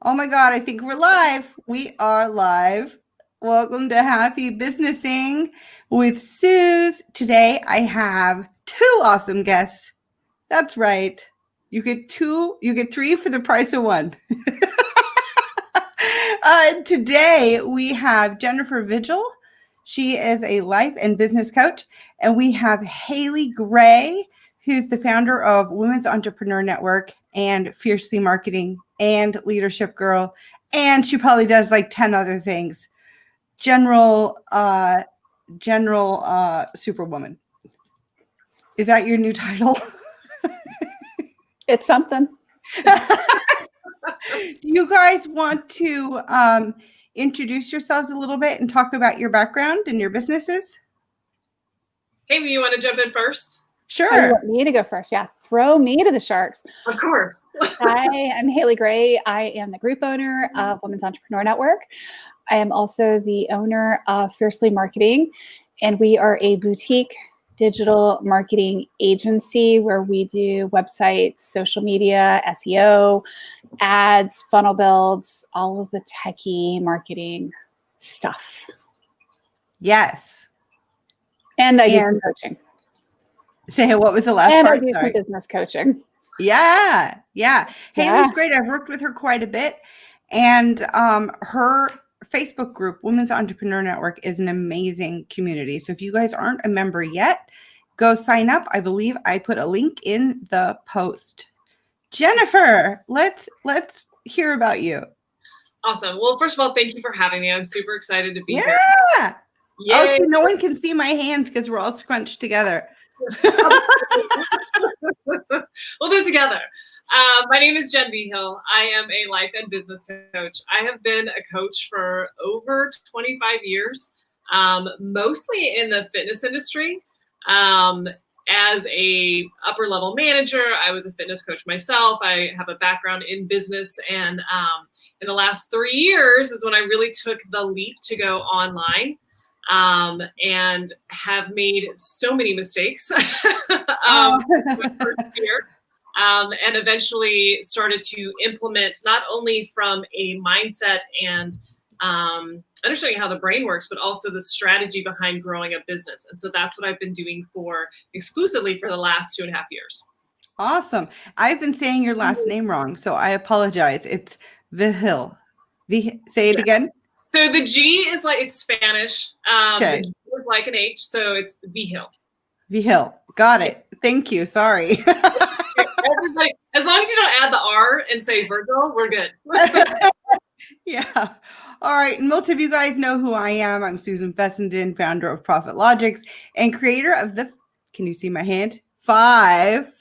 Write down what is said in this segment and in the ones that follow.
Oh my God, I think we're live. We are live. Welcome to Happy Businessing with Suze. Today I have two awesome guests. That's right. You get three for the price of one. Today we have Jennifer Vigil. She is a life and business coach. And we have Haley Gray, who's the founder of Women's Entrepreneur Network and Fiercely Marketing and Leadership Girl. And she probably does like 10 other things. General Superwoman. Is that your new title? It's something. Do you guys want to introduce yourselves a little bit and talk about your background and your businesses? Haley, you want to jump in first? Sure. Oh, you want me to go first? Yeah, throw me to the sharks. Of course. Hi, I'm Haley Gray. I am the group owner of Women's Entrepreneur Network. I am also the owner of Fiercely Marketing, and we are a boutique digital marketing agency where we do websites, social media, SEO, ads, funnel builds, all of the techie marketing stuff. Yes. And I do some coaching. Say, what was the last part? And I do some business coaching. Yeah. Haley's great. I've worked with her quite a bit. And her Facebook group, Women's Entrepreneur Network, is an amazing community. So if you guys aren't a member yet, go sign up. I believe I put a link in the post. Jennifer, let's hear about you. Awesome. Well, first of all, thank you for having me. I'm super excited to be here. Yeah. Oh, so no one can see my hands because we're all scrunched together. We'll do it together. My name is Jen Vigil. I am a life and business coach. I have been a coach for over 25 years, mostly in the fitness industry. As a upper level manager, I was a fitness coach myself. I have a background in business, and in the last 3 years is when I really took the leap to go online. And have made so many mistakes the first year, and eventually started to implement not only from a mindset and understanding how the brain works, but also the strategy behind growing a business. And so that's what I've been doing exclusively for the last 2.5 years. Awesome. I've been saying your last name wrong, so I apologize. It's Vigil. Say it again. So the G is like, it's Spanish. Okay. The G is like an H, so it's Vigil. Vigil. Got it. Thank you. Sorry. Everybody, as long as you don't add the R and say Virgil, we're good. Yeah. All right. And most of you guys know who I am. I'm Susan Fessenden, founder of ProfitLogics and creator of can you see my hand? Five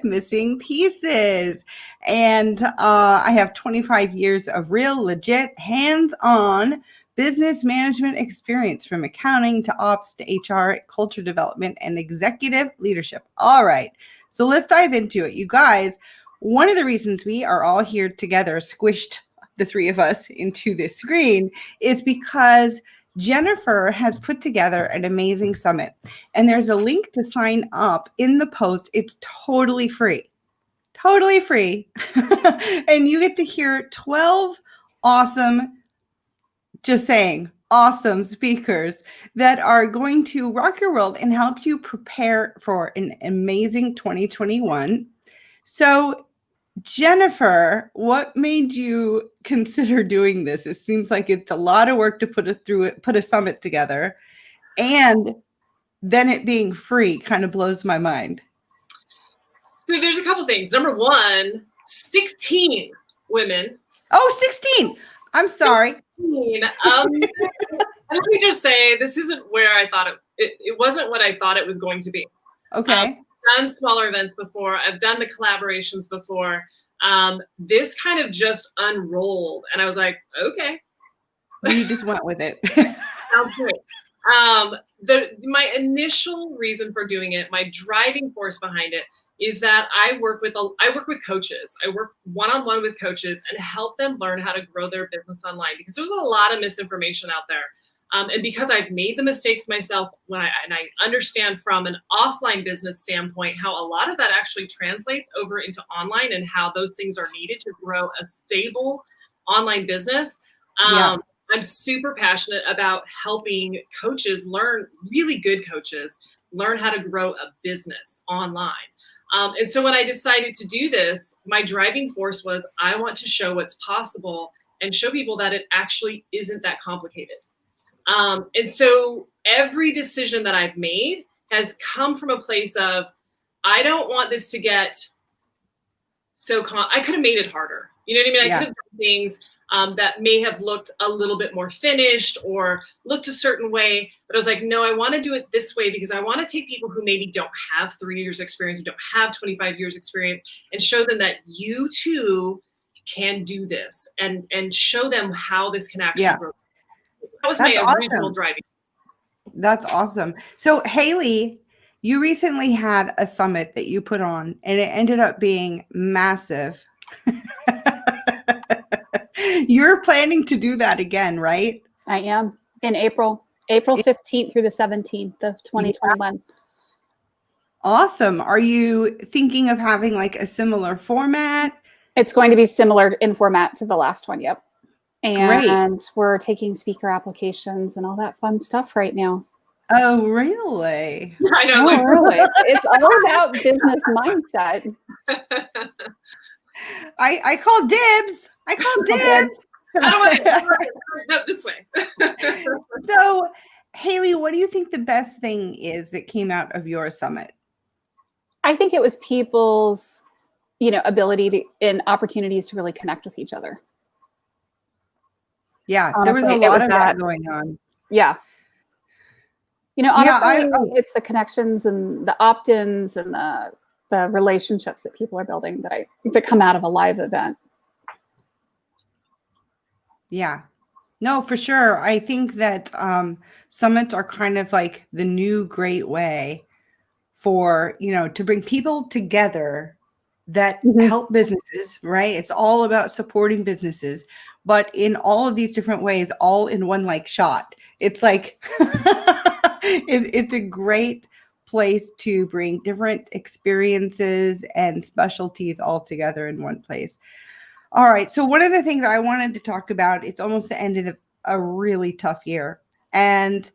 missing pieces. And I have 25 years of real, legit, hands-on business management experience from accounting to ops to HR, culture development, and executive leadership. All right. So let's dive into it. You guys, one of the reasons we are all here together, squished the three of us into this screen, is because Jennifer has put together an amazing summit, and there's a link to sign up in the post. It's totally free, and you get to hear 12 awesome, just saying, awesome speakers that are going to rock your world and help you prepare for an amazing 2021. So Jennifer, what made you consider doing this? It seems like it's a lot of work to put a summit together, and then it being free kind of blows my mind. So there's a couple things. Number one, 16 women. Oh, 16. I'm sorry. 16. And let me just say, this isn't where I thought it wasn't what I thought it was going to be. Okay. I've done smaller events before. I've done the collaborations before. This kind of just unrolled, and I was like, okay. You just went with it. Sounds good. My initial reason for doing it, my driving force behind it, is that I work with coaches. I work one-on-one with coaches and help them learn how to grow their business online, because there's a lot of misinformation out there. And because I've made the mistakes myself, and I understand from an offline business standpoint how a lot of that actually translates over into online, and how those things are needed to grow a stable online business. Yeah. I'm super passionate about helping coaches really good coaches learn how to grow a business online. And so when I decided to do this, my driving force was I want to show what's possible and show people that it actually isn't that complicated. And so every decision that I've made has come from a place of, I don't want this to get I could have made it harder. You know what I mean? I could have done things that may have looked a little bit more finished or looked a certain way. But I was like, no, I want to do it this way because I want to take people who maybe don't have 3 years experience, who don't have 25 years experience, and show them that you too can do this and show them how this can actually grow. That was my original driving. That's awesome. So Haley, you recently had a summit that you put on and it ended up being massive. You're planning to do that again, right? I am in April 15th through the 17th of 2021. Awesome. Are you thinking of having like a similar format? It's going to be similar in format to the last one. Yep. And we're taking speaker applications and all that fun stuff right now. Oh, really? I know. Oh, really? It's all about business mindset. I call dibs. I call dibs. No, this way. So, Haley, what do you think the best thing is that came out of your summit? I think it was people's, ability and opportunities to really connect with each other. Yeah, there was a lot of that going on. Yeah. Honestly, it's the connections and the opt-ins and the relationships that people are building that come out of a live event. Yeah. No, for sure. I think that summits are kind of like the new great way for, to bring people together that help businesses, right? It's all about supporting businesses, but in all of these different ways, all in one like shot. It's like, it's a great place to bring different experiences and specialties all together in one place. All right. So one of the things I wanted to talk about, it's almost the end of a really tough year. And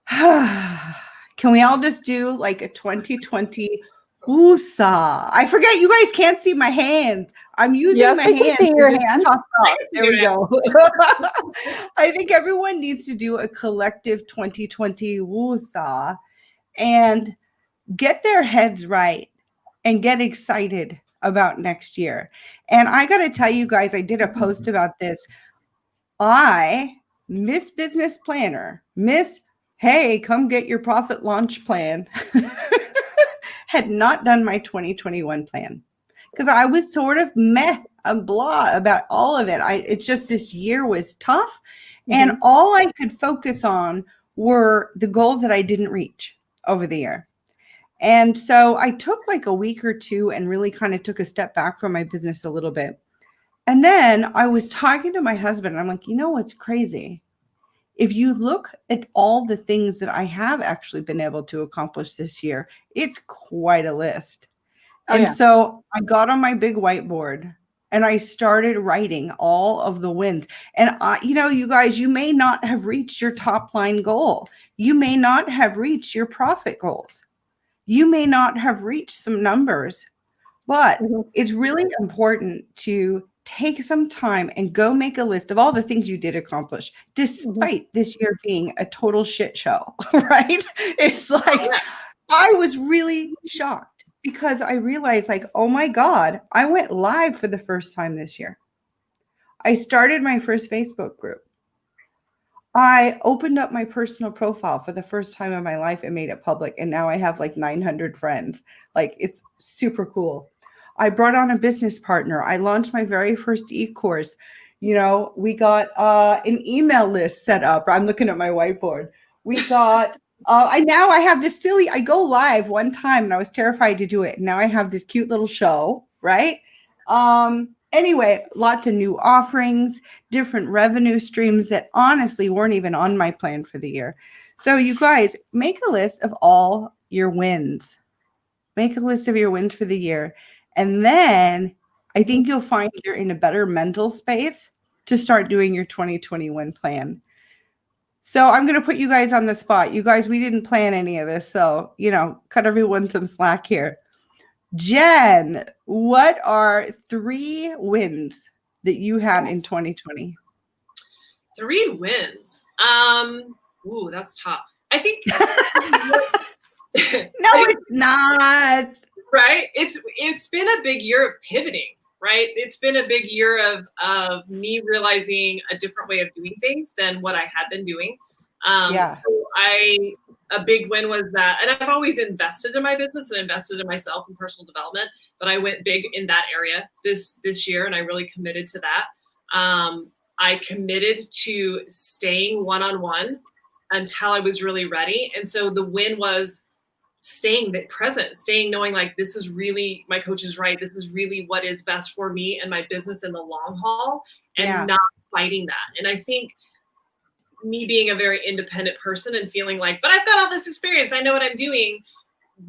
can we all just do like a 2020 woosah? I forget you guys can't see my hands. I'm using my hands. Yes, I can see your hands. There we go. I think everyone needs to do a collective 2020 woosah and get their heads right and get excited about next year. And I got to tell you guys, I did a post about this. Miss Business Planner, hey, come get your profit launch plan, had not done my 2021 plan because I was sort of and blah about all of it. It's just this year was tough. And all I could focus on were the goals that I didn't reach over the year. And so I took like a week or two and really kind of took a step back from my business a little bit. And then I was talking to my husband and I'm like, what's crazy? If you look at all the things that I have actually been able to accomplish this year, it's quite a list. So I got on my big whiteboard and I started writing all of the wins. And, you guys, you may not have reached your top line goal. You may not have reached your profit goals. You may not have reached some numbers, but it's really important to take some time and go make a list of all the things you did accomplish, despite this year being a total shit show, right? It's like, I was really shocked because I realized like, oh my God, I went live for the first time this year. I started my first Facebook group. I opened up my personal profile for the first time in my life and made it public. And now I have like 900 friends. Like, it's super cool. I brought on a business partner. I launched my very first e-course. We got an email list set up. I'm looking at my whiteboard. We got, I have this I go live one time and I was terrified to do it. Now I have this cute little show, right? Anyway, lots of new offerings, different revenue streams that honestly weren't even on my plan for the year. So you guys, make a list of all your wins. Make a list of your wins for the year. And then I think you'll find you're in a better mental space to start doing your 2021 plan. So I'm going to put you guys on the spot. You guys, we didn't plan any of this. So, cut everyone some slack here. Jen, what are 3 wins that you had in 2020? 3 wins. Ooh, that's tough. I think. No, it's not. Right? It's been a big year of pivoting, right? It's been a big year of me realizing a different way of doing things than what I had been doing. So a big win was that, and I've always invested in my business and invested in myself and personal development, but I went big in that area this year, and I really committed to that. I committed to staying one-on-one until I was really ready. And so the win was staying present, knowing like, this is really, my coach is right. This is really what is best for me and my business in the long haul, and not fighting that. And I think me being a very independent person and feeling like, but I've got all this experience, I know what I'm doing,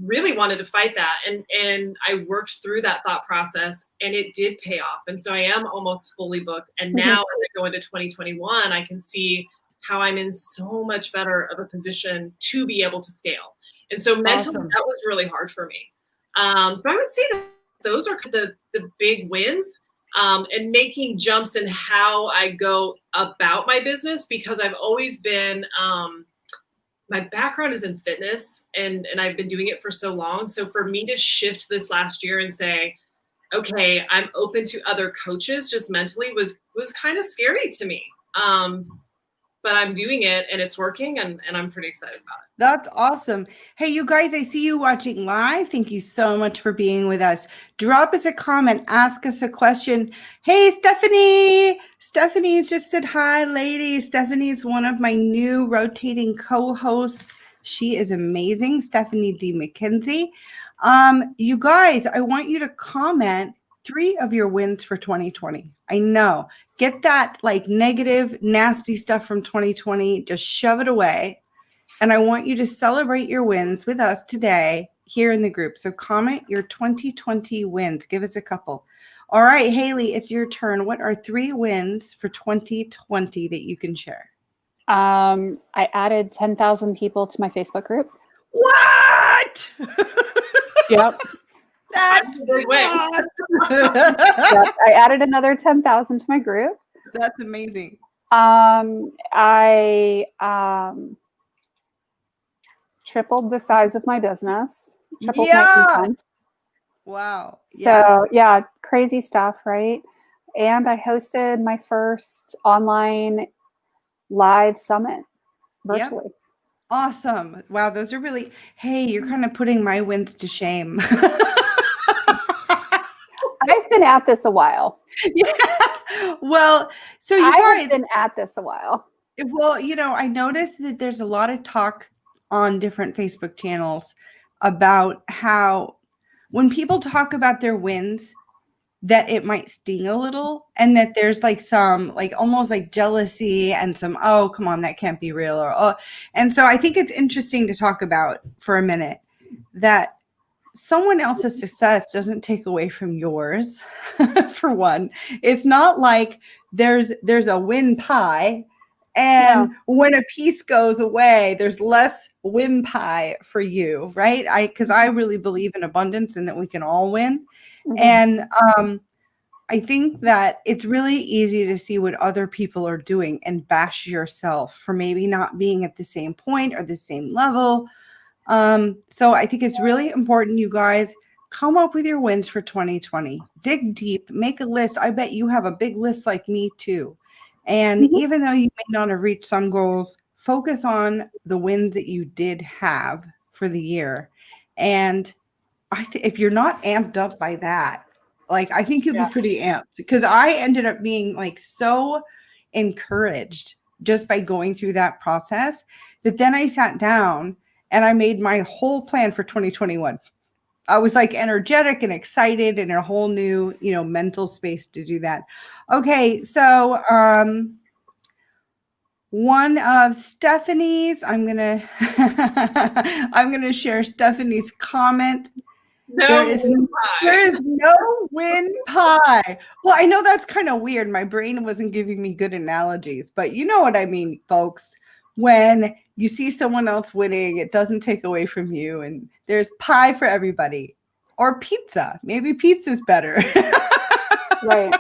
really wanted to fight that. And I worked through that thought process, and it did pay off. And so I am almost fully booked. And now as I go into 2021, I can see how I'm in so much better of a position to be able to scale. And so mentally, that was really hard for me. So I would say that those are the big wins, and making jumps in how I go about my business, because I've always been, my background is in fitness, and I've been doing it for so long. So for me to shift this last year and say, okay, I'm open to other coaches just mentally was kind of scary to me. But I'm doing it, and it's working, and I'm pretty excited about it. That's awesome. Hey, you guys, I see you watching live. Thank you so much for being with us. Drop us a comment, ask us a question. Hey, Stephanie. Stephanie's just said hi, ladies. Stephanie's one of my new rotating co-hosts. She is amazing, Stephanie D. McKenzie. You guys, I want you to comment 3 of your wins for 2020. I know. Get that like negative, nasty stuff from 2020. Just shove it away. And I want you to celebrate your wins with us today here in the group. So comment your 2020 wins. Give us a couple. All right, Haley, it's your turn. What are 3 wins for 2020 that you can share? I added 10,000 people to my Facebook group. What? Yep. That's a big win. Yep. I added another 10,000 to my group. That's amazing. I tripled the size of my business. Tripled my income. Wow. So yeah, crazy stuff, right? And I hosted my first online live summit virtually. Yep. Awesome. Wow, those are really, hey, you're kind of putting my wins to shame. I've been at this a while. Yeah. Well, so you guys I've been at this a while. Well, I noticed that there's a lot of talk on different Facebook channels about how when people talk about their wins, that it might sting a little, and that there's like some like almost like jealousy and some, oh, come on, that can't be real, or oh. And so I think it's interesting to talk about for a minute that someone else's success doesn't take away from yours. For one, it's not like there's a win pie, and when a piece goes away, there's less win pie for you, right? Because I really believe in abundance and that we can all win. Mm-hmm. And I think that it's really easy to see what other people are doing and bash yourself for maybe not being at the same point or the same level. So I think it's really important, you guys, come up with your wins for 2020. Dig deep, make a list. I bet you have a big list like me too. And even though you may not have reached some goals, focus on the wins that you did have for the year. And if you're not amped up by that, like, I think you'll be pretty amped, because I ended up being like so encouraged just by going through that process that then I sat down and I made my whole plan for 2021. I was like energetic and excited and in a whole new, mental space to do that. Okay. So, one of Stephanie's, I'm going to share Stephanie's comment. There is no win pie. Well, I know that's kind of weird. My brain wasn't giving me good analogies, but you know what I mean, folks. When you see someone else winning, it doesn't take away from you, and there's pie for everybody. Or pizza. Maybe pizza's better. Right.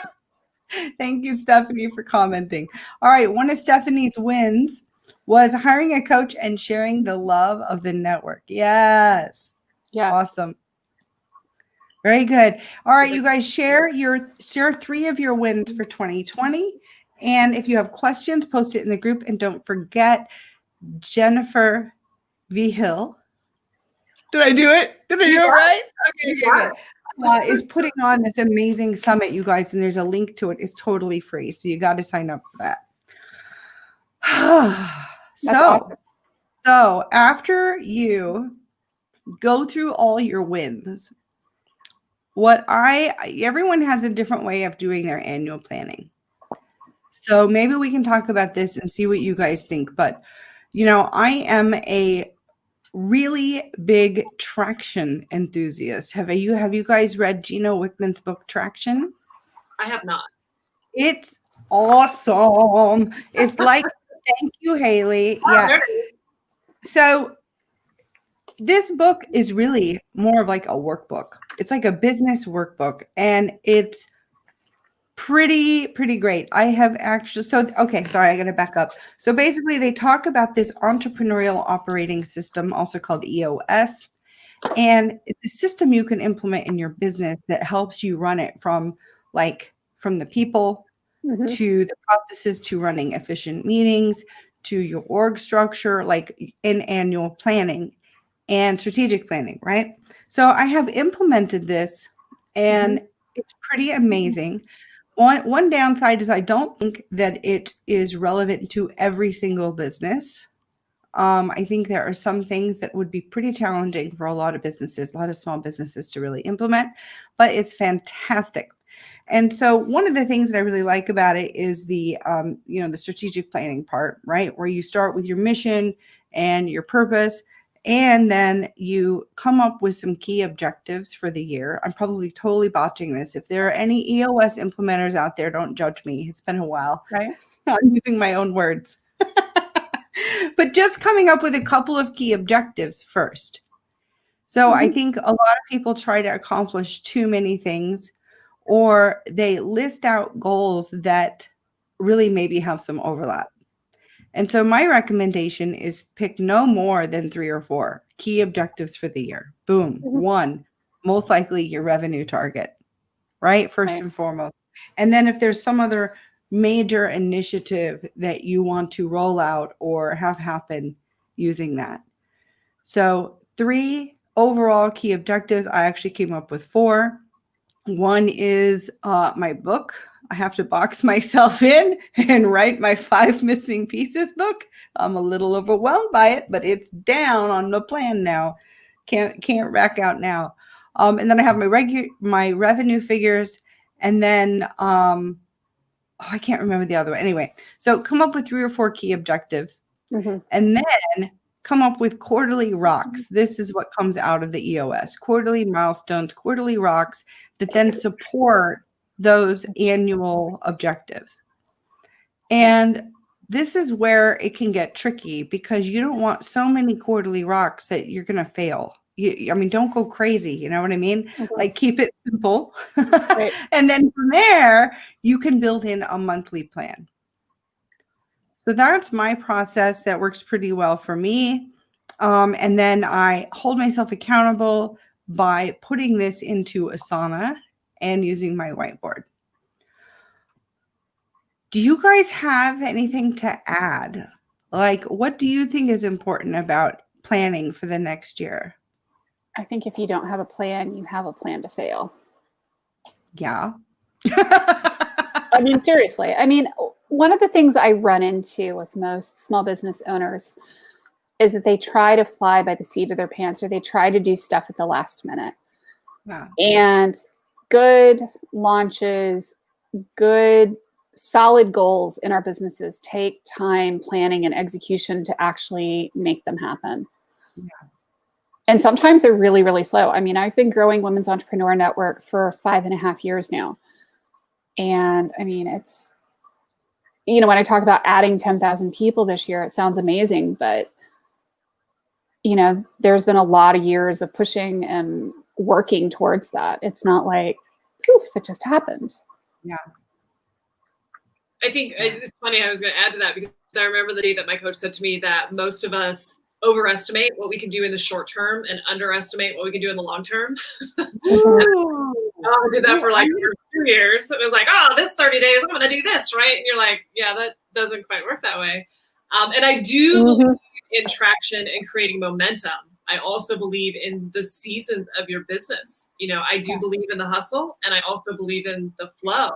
Thank you, Stephanie, for commenting. All right, one of Stephanie's wins was hiring a coach and sharing the love of the network. Yes. Awesome. Very good. All right, you guys share 3 of your wins for 2020. And if you have questions, post it in the group. And don't forget, Jennifer V. Hill. Did I do it? Did I do it right? Okay. Is putting on this amazing summit, you guys, and there's a link to it. It's totally free. So you got to sign up for that. So after you go through all your wins, everyone has a different way of doing their annual planning. So maybe we can talk about this and see what you guys think. But, I am a really big traction enthusiast. Have you guys read Gino Wickman's book, Traction? I have not. It's awesome. It's like, thank you, Haley. Yeah. So this book is really more of like a workbook. It's like a business workbook, and it's pretty great. I have actually, I got to back up. So basically they talk about this entrepreneurial operating system, also called EOS, and it's a system you can implement in your business that helps you run it from the people to the processes, to running efficient meetings, to your org structure, like in annual planning and strategic planning, right? So I have implemented this, and it's pretty amazing. One downside is I don't think that it is relevant to every single business. I think there are some things that would be pretty challenging for a lot of businesses, a lot of small businesses to really implement, but it's fantastic. And so one of the things that I really like about it is the strategic planning part, right? Where you start with your mission and your purpose, and then you come up with some key objectives for the year. I'm probably totally botching this. If there are any EOS implementers out there, don't judge me. It's been a while. Right. I'm using my own words. But just coming up with a couple of key objectives first. So I think a lot of people try to accomplish too many things, or they list out goals that really maybe have some overlap. And so my recommendation is pick no more than 3 or 4 key objectives for the year. Boom. 1, most likely your revenue target, right? First and foremost. And then if there's some other major initiative that you want to roll out or have happen using that. So 3 overall key objectives. I actually came up with 4. One is my book. I have to box myself in and write my 5 missing pieces book. I'm a little overwhelmed by it, but it's down on the plan now. Can't rack out now. And then I have my revenue figures, and then I can't remember the other one. Anyway, so come up with 3 or 4 key objectives, and then come up with quarterly rocks. This is what comes out of the EOS: quarterly milestones, quarterly rocks that then support those annual objectives. And this is where it can get tricky, because you don't want so many quarterly rocks that you're going to fail. Don't go crazy. You know what I mean? Like, keep it simple. Right. And then from there, you can build in a monthly plan. So that's my process that works pretty well for me. And then I hold myself accountable by putting this into Asana and using my whiteboard. Do you guys have anything to add? Like, what do you think is important about planning for the next year? I think if you don't have a plan, you have a plan to fail. Yeah. Seriously. One of the things I run into with most small business owners is that they try to fly by the seat of their pants, or they try to do stuff at the last minute. Wow. And good launches, good solid goals in our businesses take time, planning, and execution to actually make them happen. Yeah. And sometimes they're really, really slow. I mean, I've been growing Women's Entrepreneur Network for 5.5 years now. And I mean, it's, when I talk about adding 10,000 people this year, it sounds amazing, but there's been a lot of years of pushing and working towards that. It's not like, poof, it just happened. Yeah. I think it's funny. I was going to add to that because I remember the day that my coach said to me that most of us overestimate what we can do in the short term and underestimate what we can do in the long term. I did that for like 2 years. It was like, oh, this 30 days, I'm going to do this, right? And you're like, yeah, that doesn't quite work that way. And I do believe in traction and creating momentum. I also believe in the seasons of your business. I do believe in the hustle, and I also believe in the flow.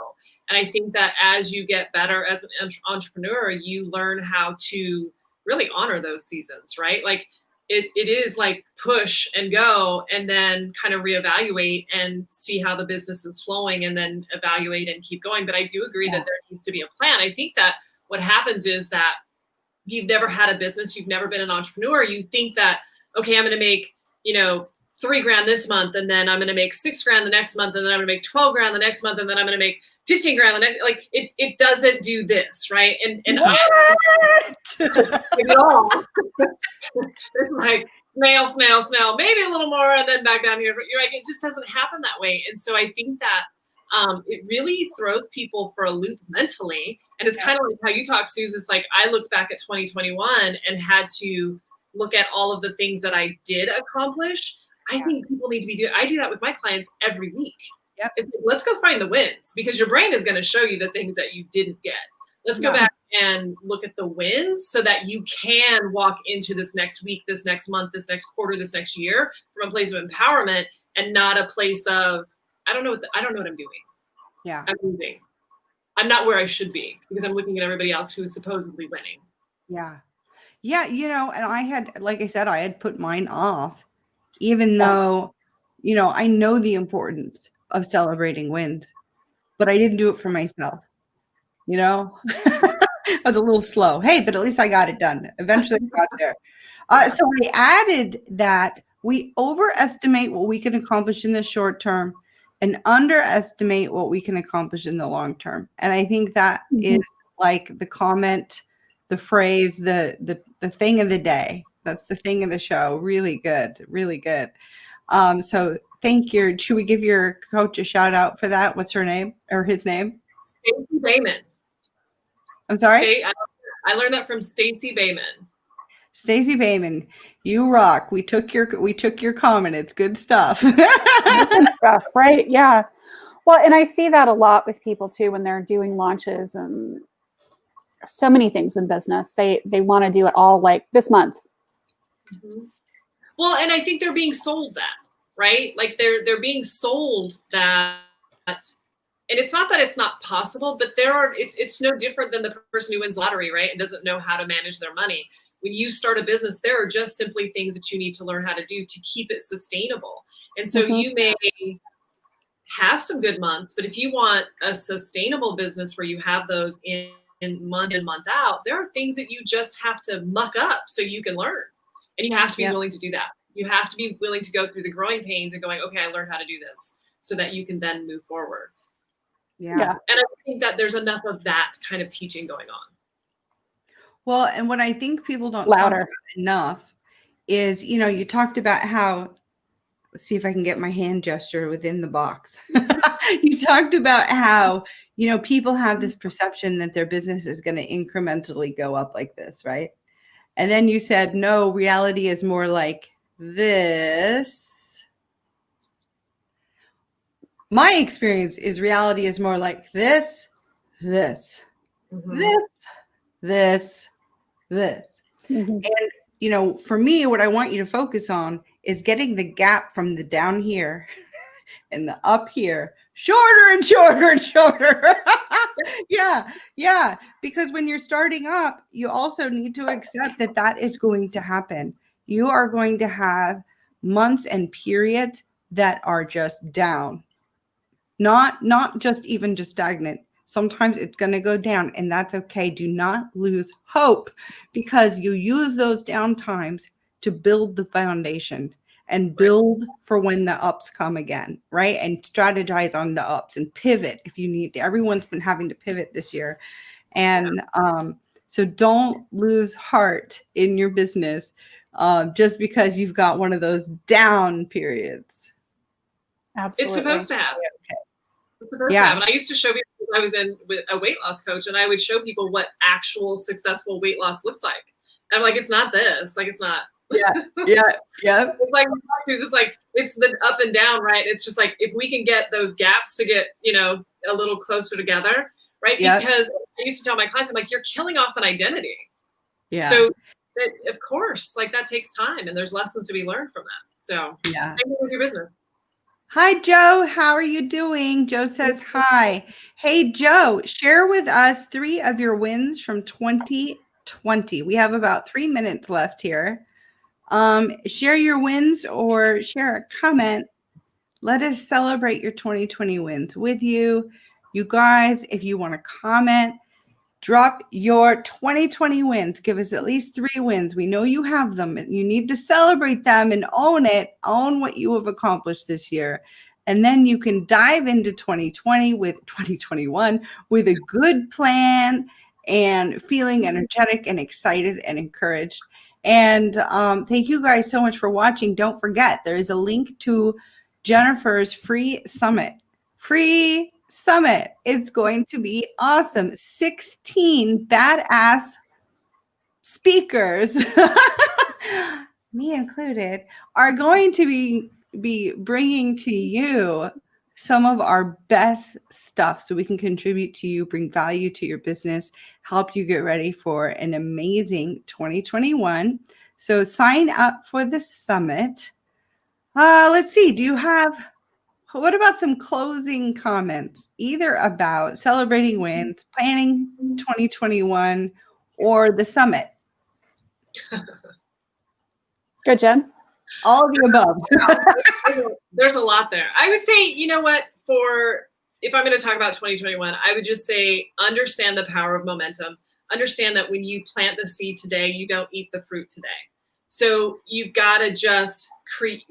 And I think that as you get better as an entrepreneur, you learn how to really honor those seasons, right? Like it is like push and go and then kind of reevaluate and see how the business is flowing and then evaluate and keep going. But I do agree that there needs to be a plan. I think that what happens is that if you've never had a business, you've never been an entrepreneur, you think that, okay, I'm going to make, $3,000 this month, and then I'm going to make $6,000 the next month, and then I'm going to make $12,000 the next month, and then I'm going to make $15,000 the next. Like it doesn't do this, right? And what? It's like snail, maybe a little more, and then back down here. But you're like, it just doesn't happen that way. And so I think that it really throws people for a loop mentally. And it's kind of like how you talk, Susan. It's like I looked back at 2021 and had to look at all of the things that I did accomplish. I think people need to be doing. I do that with my clients every week. Yep. It's like, let's go find the wins, because your brain is going to show you the things that you didn't get. Let's go back and look at the wins so that you can walk into this next week, this next month, this next quarter, this next year from a place of empowerment and not a place of I don't know what I'm doing. Yeah, I'm losing. I'm not where I should be because I'm looking at everybody else who is supposedly winning. Yeah. And I had, like I said, I had put mine off, even though, I know the importance of celebrating wins, but I didn't do it for myself. I was a little slow. Hey, but at least I got it done. Eventually I got there. So I added that we overestimate what we can accomplish in the short term and underestimate what we can accomplish in the long term. And I think that is like the comment, the phrase, the thing of the day. That's the thing of the show. Really good. Really good. So thank you. Should we give your coach a shout out for that? What's her name or his name? Stacey Bayman. I'm sorry? I learned that from Stacey Bayman. Stacey Bayman, you rock. We took your comment. It's good stuff. Good stuff, right? Yeah. Well, and I see that a lot with people too when they're doing launches and so many things in business. They want to do it all like this month. Mm-hmm. Well, and I think they're being sold that, right? Like they're being sold that. And it's not that it's not possible, but it's no different than the person who wins lottery, right? And doesn't know how to manage their money. When you start a business, there are just simply things that you need to learn how to do to keep it sustainable. And so you may have some good months, but if you want a sustainable business where you have those in month in, month out, there are things that you just have to muck up so you can learn. And you have to be willing to do that. You have to be willing to go through the growing pains and going, okay, I learned how to do this so that you can then move forward. Yeah. And I think that there's enough of that kind of teaching going on. Well, and what I think people don't talk about enough is, you talked about how, let's see if I can get my hand gesture within the box. You talked about how, people have this perception that their business is going to incrementally go up like this, right? And then you said, no, reality is more like this. My experience is reality is more like this, this, this. And, for me, what I want you to focus on is getting the gap from the down here and the up here shorter and shorter and shorter. Yeah. Because when you're starting up, you also need to accept that is going to happen. You are going to have months and periods that are just down. Not just even just stagnant. Sometimes it's going to go down, and that's okay. Do not lose hope, because you use those down times to build the foundation. and build for when the ups come again, right? And strategize on the ups and pivot if you need to. Everyone's been having to pivot this year. And so don't lose heart in your business just because you've got one of those down periods. Absolutely. It's supposed to happen. It's supposed to happen. I used to show people, I was in with a weight loss coach, and I would show people what actual successful weight loss looks like. And I'm like, it's not this. Like, it's not. Yeah. It's like, it's like, it's the up and down, right? It's just like, if we can get those gaps to get, you know, a little closer together, right? Because I used to tell my clients, I'm like, you're killing off an identity. Yeah. So of course, like that takes time, and there's lessons to be learned from that. So same thing with your business. Hi, Joe. How are you doing? Joe says hi. Hey, Joe, share with us 3 of your wins from 2020. We have about 3 minutes left here. Share your wins or share a comment. Let us celebrate your 2020 wins with you. You guys, if you want to comment, drop your 2020 wins. Give us at least 3 wins. We know you have them. You need to celebrate them and own it. Own what you have accomplished this year. And then you can dive into 2021 with a good plan and feeling energetic and excited and encouraged. And thank you guys so much for watching. Don't forget, there is a link to Jennifer's free summit. Free summit. It's going to be awesome. 16 badass speakers, me included, are going to be bringing to you some of our best stuff so we can contribute to you, bring value to your business, help you get ready for an amazing 2021. So sign up for the summit. Let's see. What about some closing comments, either about celebrating wins, planning 2021, or the summit? Good, Jen. All the above. There's a lot there. I would say, you know what, if I'm going to talk about 2021, I would just say, understand the power of momentum. Understand that when you plant the seed today, you don't eat the fruit today. So you've got to just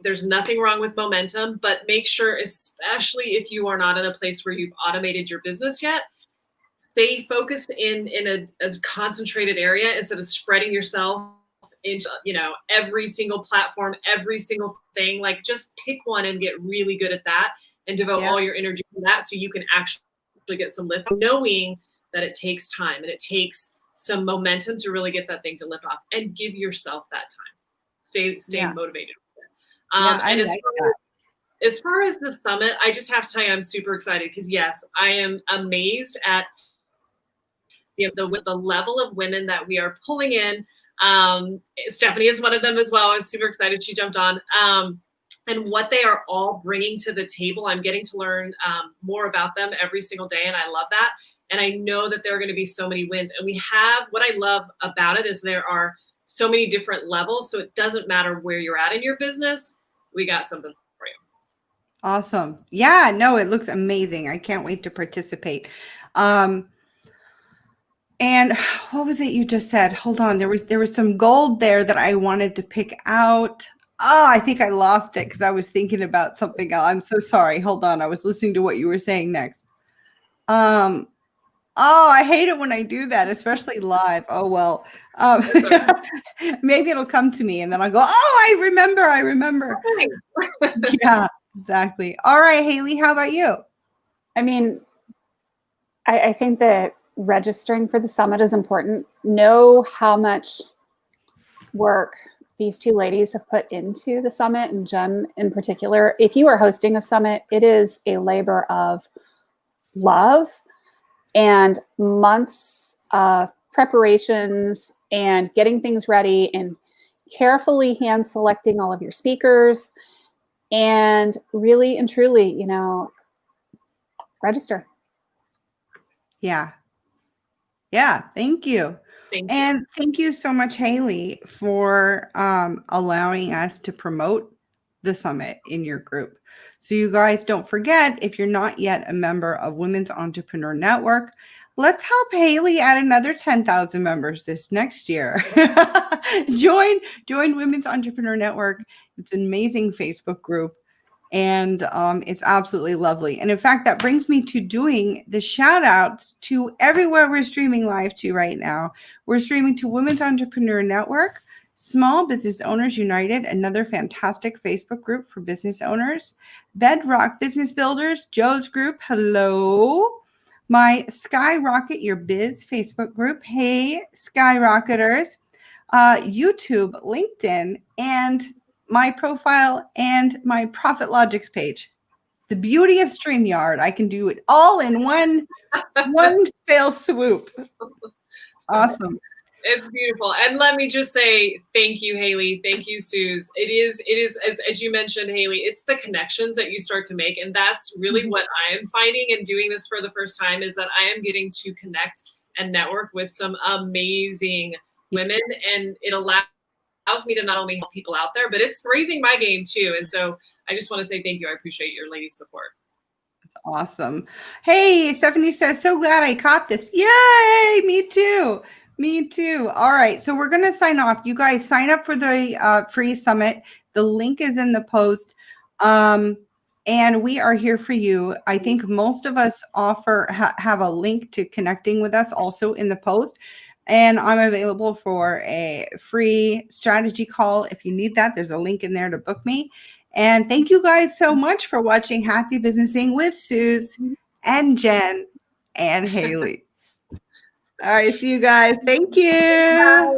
there's nothing wrong with momentum, but make sure, especially if you are not in a place where you've automated your business yet, stay focused in a concentrated area instead of spreading yourself into, you know, every single platform, every single thing. Like, just pick one and get really good at that and devote all your energy to that, so you can actually get some lift, knowing that it takes time and it takes some momentum to really get that thing to lift off, and give yourself that time. Stay motivated. And as far as the summit, I just have to tell you, I'm super excited because, yes, I am amazed at the level of women that we are pulling in. Stephanie is one of them as well. I was super excited she jumped on. And what they are all bringing to the table. I'm getting to learn more about them every single day, and I love that. And I know that there are going to be so many wins. And what I love about it is there are so many different levels. So it doesn't matter where you're at in your business. We got something for you. Awesome. Yeah, no, it looks amazing. I can't wait to participate. And what was it you just said? Hold on. There was some gold there that I wanted to pick out. Oh, I think I lost it because I was thinking about something else. I'm so sorry. Hold on. I was listening to what you were saying next. Oh, I hate it when I do that, especially live. Oh, well, maybe it'll come to me and then I'll go, oh, I remember. Yeah, exactly. All right, Haley, how about you? I mean, I think that registering for the summit is important. Know how much work these 2 ladies have put into the summit, and Jen in particular. If you are hosting a summit, it is a labor of love and months of preparations and getting things ready and carefully hand selecting all of your speakers, and really and truly, you know, register. Yeah. Thank you. And thank you so much, Haley, for allowing us to promote the summit in your group. So you guys, don't forget, if you're not yet a member of Women's Entrepreneur Network, let's help Haley add another 10,000 members this next year. Join Women's Entrepreneur Network It's an amazing Facebook group. And it's absolutely lovely. And in fact, that brings me to doing the shout outs to everywhere we're streaming live to right now. We're streaming to Women's Entrepreneur Network, Small Business Owners United, another fantastic Facebook group for business owners, Bedrock Business Builders, Joe's group, hello. My Skyrocket Your Biz Facebook group, hey, Skyrocketers, YouTube, LinkedIn, and my profile and my ProfitLogics page. The beauty of StreamYard, I can do it all in one fell swoop. Awesome. It's beautiful. And let me just say thank you, Haley. Thank you, Suze. It is as you mentioned, Haley, it's the connections that you start to make. And that's really what I am finding in doing this for the first time, is that I am getting to connect and network with some amazing women. And it allows me to not only help people out there, but it's raising my game too. And so I just want to say thank you. I appreciate your ladies' support. That's awesome. Hey, Stephanie says, so glad I caught this. Yay, me too. Me too. All right. So we're going to sign off. You guys sign up for the free summit. The link is in the post. And we are here for you. I think most of us have a link to connecting with us also in the post. And I'm available for a free strategy call. If you need that, there's a link in there to book me. And thank you guys so much for watching Happy Businessing with Suze and Jen and Haley. All right, see you guys. Thank you. Bye.